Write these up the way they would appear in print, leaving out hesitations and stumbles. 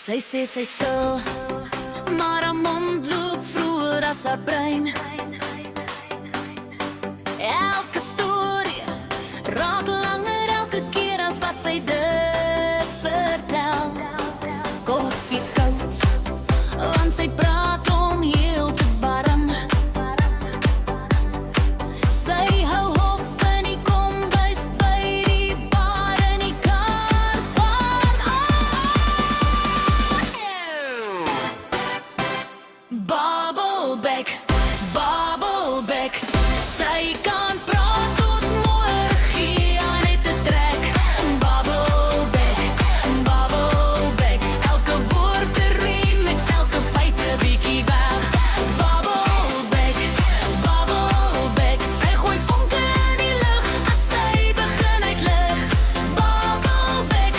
Sy sê sy stil, maar haar mond loop vroeër as haar brein. Elke storie raak langer elke keer as wat sy dit vertel. Koffie koud, want sy praat om heel te warm. Sy hou hof in die kombuis by die bar in die karpan. Babbelbek, Babbelbek, sy kan praat tot môre, gee haar net 'n trek. Babbelbek, Babbelbek, elke woord 'n remix, elke feit 'n bietjie weg. Babbelbek, Babbelbek, sy gooi vonke in die lug as sy begin uitlig. Babbelbek,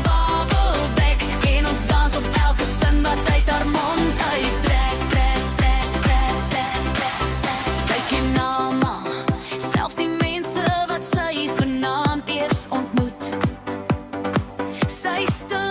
Babbelbek, en ons dans op elke sin wat uit haar mond uittrek. Sy ken almal, selfs die mense wat sy vanaand eers ontmoet. Sy stil